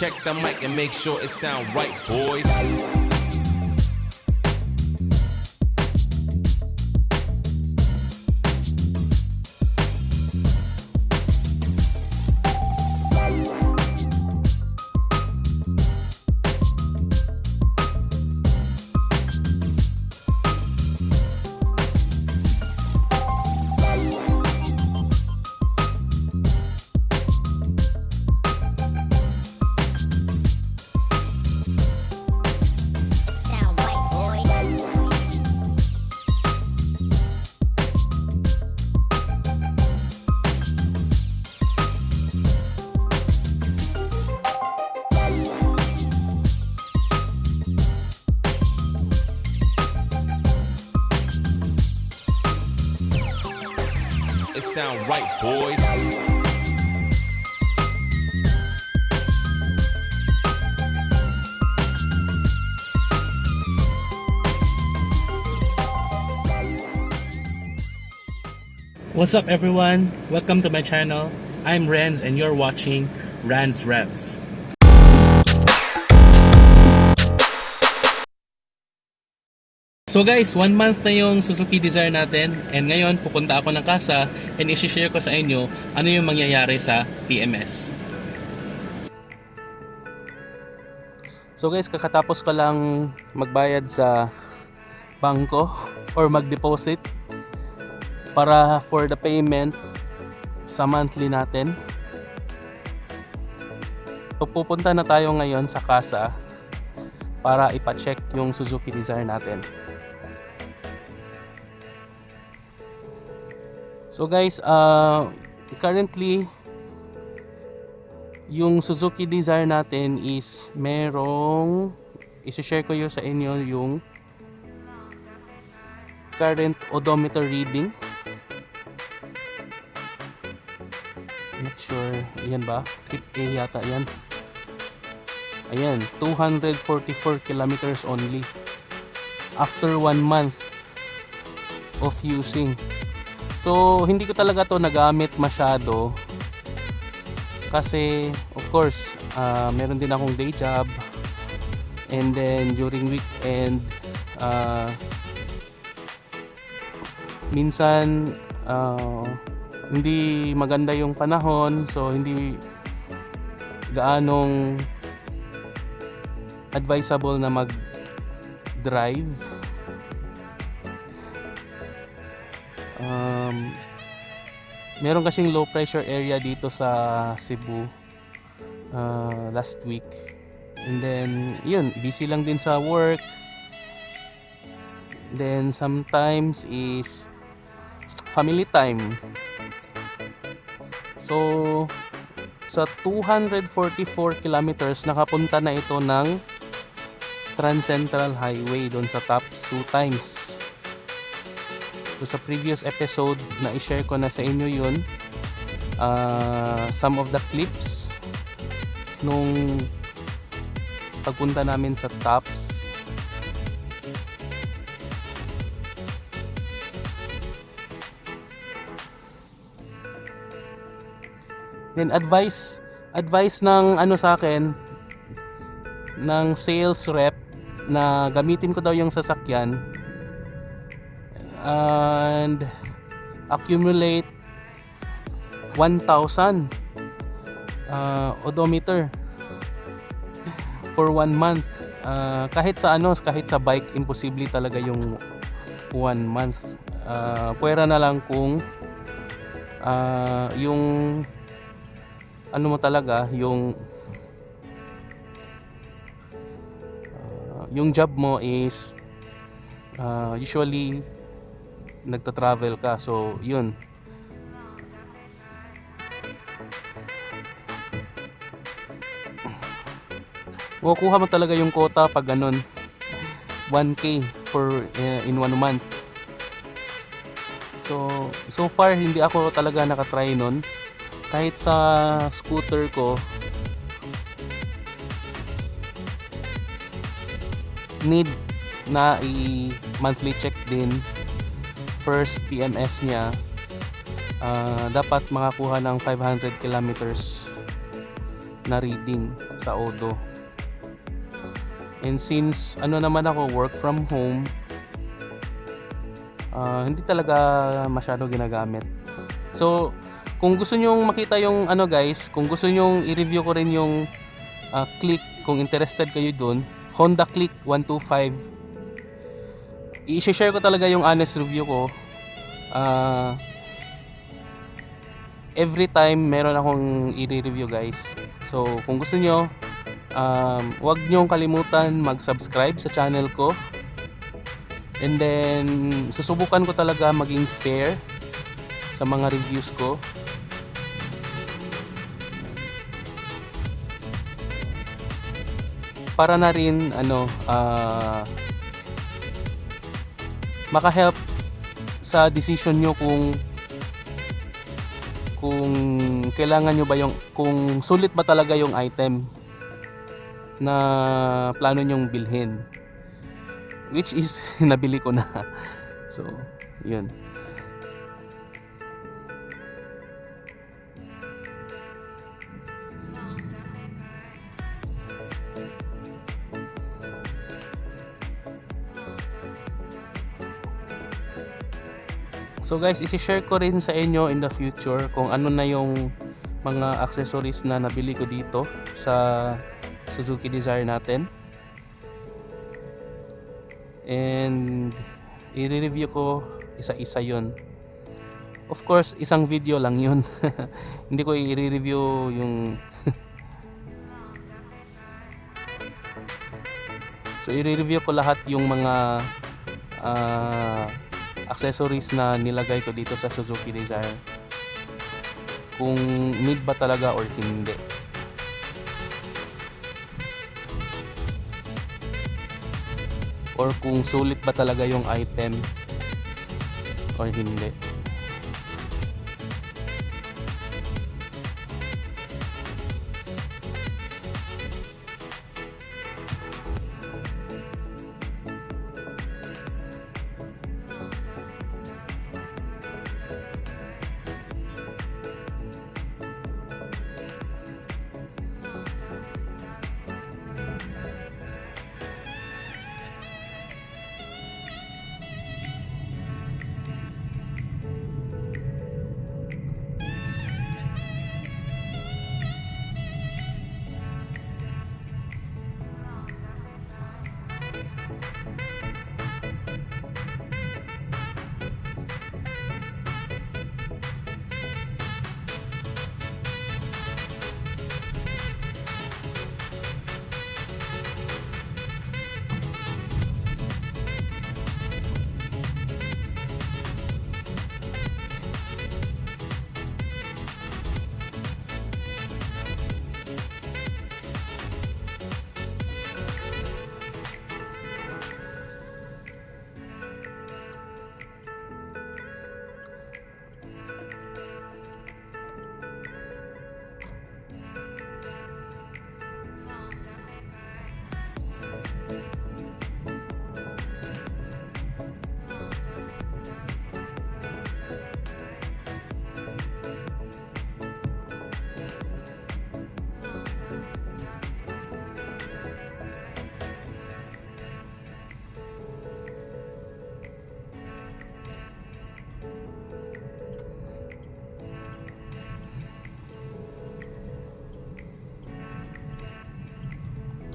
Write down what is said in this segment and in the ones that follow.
Check the mic and make sure it sound right, boys. It sound right, boys. What's up everyone? Welcome to my channel. I'm Renz and you're watching Renz Revs. So guys, 1 month na yung Suzuki Dzire natin and ngayon pupunta ako ng casa and isi-share ko sa inyo ano yung mangyayari sa PMS. So guys, kakatapos ko lang magbayad sa bangko or mag-deposit para for the payment sa monthly natin. So pupunta na tayo ngayon sa casa para ipa-check yung Suzuki Dzire natin. So guys, currently yung Suzuki Dzire natin is merong i-share ko yun sa inyo yung current odometer reading. Not sure, yan ba? Trip A yata yan. Ayan, 244 kilometers only after 1 month of using. So hindi ko talaga to nagamit masyado kasi of course meron din akong day job and then during weekend minsan hindi maganda yung panahon, so hindi gaanong advisable na mag-drive. Meron kasing low pressure area dito sa Cebu last week, and then yun, busy lang din sa work. Then sometimes is family time. So sa 244 kilometers nakapunta na ito ng Trans Central Highway doon sa tops 2 times. So sa previous episode na i-share ko na sa inyo yun, some of the clips nung pagpunta namin sa tops. Then advice ng ano sa akin ng sales rep na gamitin ko daw yung sasakyan and accumulate 1,000 odometer for 1 month. Kahit sa bike imposible talaga yung 1 month. Pwera na lang kung yung ano mo talaga, yung job mo is usually nagta-travel ka, so yun. Makukuha mo talaga yung quota pag ganun, 1K for in 1 month. So far hindi ako talaga nakatry nun. Kahit sa scooter ko need na i-monthly check din first PMS niya. Dapat makakuha ng 500 kilometers na reading sa Odo. And since ano naman ako, work from home, hindi talaga masyado ginagamit. So kung gusto nyong makita yung ano guys, kung gusto nyong i-review ko rin yung Click, kung interested kayo dun, Honda Click 125, i-share ko talaga yung honest review ko. Every time meron akong i-review guys. So kung gusto nyo, huwag nyong kalimutan mag-subscribe sa channel ko. And then susubukan ko talaga maging fair sa mga reviews ko. Para na rin maka-help sa decision nyo kung kailangan nyo ba kung sulit ba talaga yung item na plano nyong bilhin, which is nabili ko na. So yun. So guys, isi-share ko rin sa inyo in the future kung ano na yung mga accessories na nabili ko dito sa Suzuki Dzire natin. And i-review ko isa-isa yun. Of course, isang video lang yun. Hindi ko i-review yung So i-review ko lahat yung mga accessories na nilagay ko dito sa Suzuki Dzire, kung need ba talaga or hindi, or kung sulit ba talaga yung item or hindi.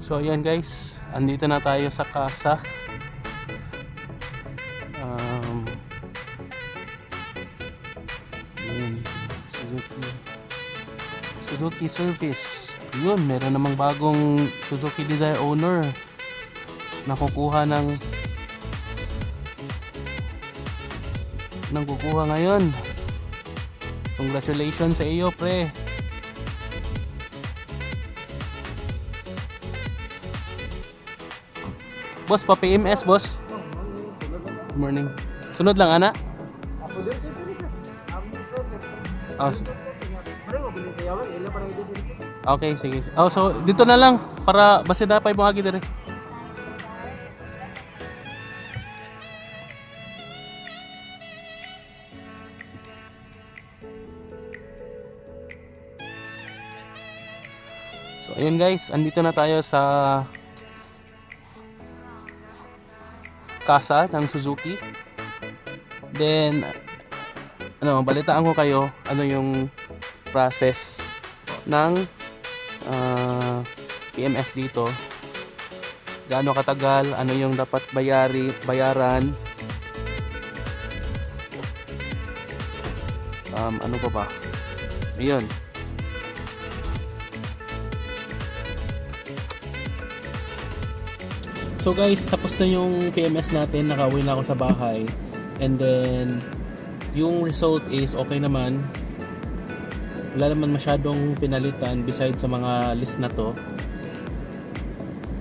So ayan guys, andito na tayo sa casa. Ayan, Suzuki service. Yun, meron namang bagong Suzuki Dzire owner na kukuha kukuha ngayon. Congratulations sa iyo, pre. Boss, pa PMS, boss. Good morning. Sunod lang, ana? Oh, okay, sige. Oh, so dito na lang para basta dapat mo agi dire. So ayun guys, andito na tayo sa casa ng Suzuki. Then balitaan ko kayo ano yung process ng PMS dito. Gaano katagal, ano yung dapat bayaran. Ano pa ba? Ayun. So guys, tapos na yung PMS natin, nakauwi na ako sa bahay. And then yung result is okay naman. Wala naman masyadong pinalitan besides sa mga list na to.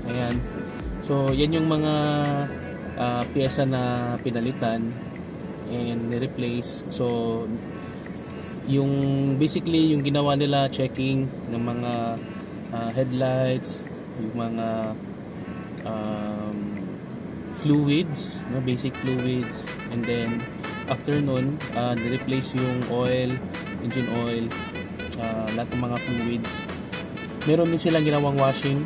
Ayan. So yan yung mga piyesa na pinalitan and ni-replace. So yung basically yung ginawa nila, checking ng mga headlights, yung mga fluids, no, basic fluids, and then after nun ni-replace yung oil, engine oil, lahat ng mga fluids. Meron din silang ginawang washing.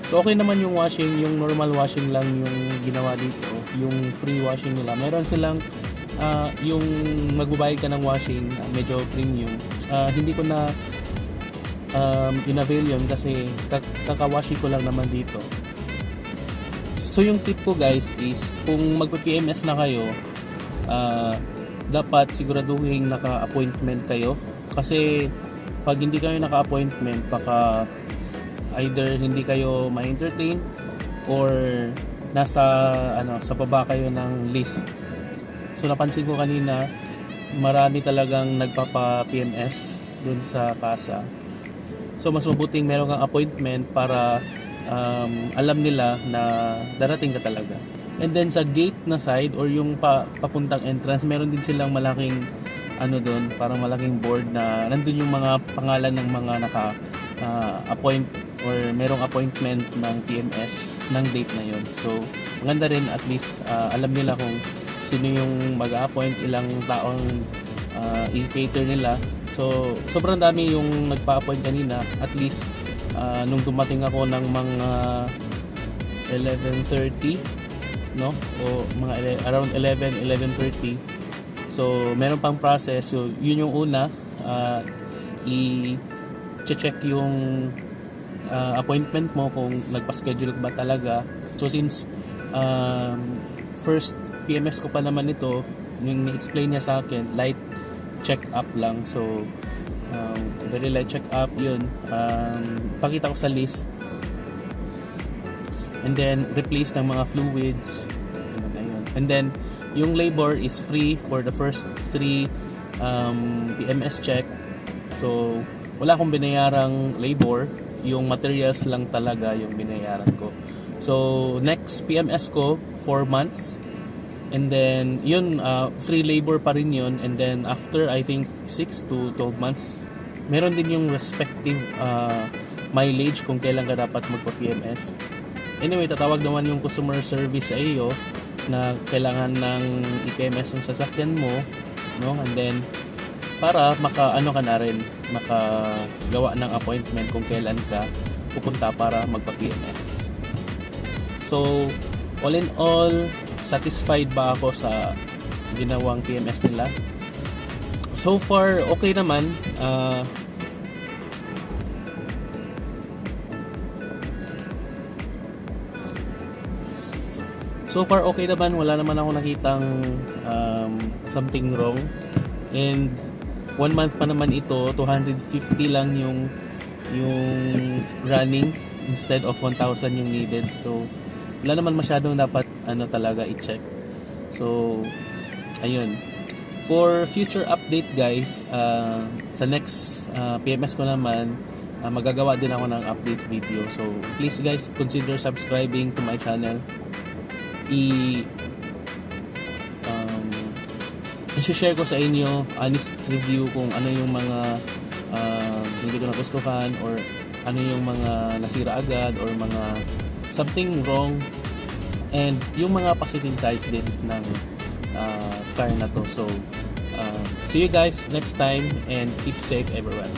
So okay naman yung washing, yung normal washing lang yung ginawa dito, yung free washing nila. Meron silang yung magbabayad ka ng washing, medyo premium. Hindi ko na in-avail yun kasi kakawashi ko lang naman dito. So yung tip ko guys is kung magpa-PMS na kayo, dapat siguraduhin naka-appointment kayo. Kasi pag hindi kayo naka-appointment, baka either hindi kayo ma-entertain or nasa sa baba kayo ng list. So napansin ko kanina, marami talagang nagpapa-PMS dun sa casa. So mas mabuting meron kang appointment para alam nila na darating ka talaga. And then sa gate na side or yung papuntang entrance, meron din silang malaking doon, parang malaking board na nandun yung mga pangalan ng mga naka-appoint or merong appointment ng PMS ng date na yon. So maganda rin, at least alam nila kung sino yung mag-appoint, ilang taong i-cater nila. So sobrang dami yung nagpa-appoint kanina. At least nung dumating ako ng mga 11:30, no, o mga around 11:30. So meron pang process. So yun yung una, i-check yung appointment mo kung nagpa-schedule ba talaga. So since first PMS ko pa naman ito, yung ni-explain niya sa akin, light check-up lang. So very light check-up yun. Pakita ko sa list. And then replace ng mga fluids. And then yung labor is free for the first 3 PMS check. So wala akong binayarang labor, yung materials lang talaga yung binayaran ko. So next PMS ko 4 months. And then yun, free labor pa rin yun. And then after I think 6 to 12 months, meron din yung respective mileage kung kailan ka dapat magpa-PMS. Anyway, tatawag naman yung customer service sa iyo na kailangan ng i-PMS ng sasakyan mo, no? And then para ka na rin, makagawa ng appointment kung kailan ka pupunta para magpa-PMS. So all in all, satisfied ba ako sa ginawang PMS nila? So far okay naman. So far okay naman, wala naman ako nakitang something wrong. And 1 month pa naman ito, 250 lang yung running instead of 1,000 yung needed. So wala naman masyadong dapat talaga i-check. So ayun. For future update guys, sa next PMS ko naman, magagawa din ako ng update video. So please guys, consider subscribing to my channel. I-share ko sa inyo honest review kung ano yung mga hindi ko nagustuhan, or ano yung mga nasira agad, or mga something wrong, and yung mga positive sides din ng car na to. So see you guys next time, and keep safe everyone.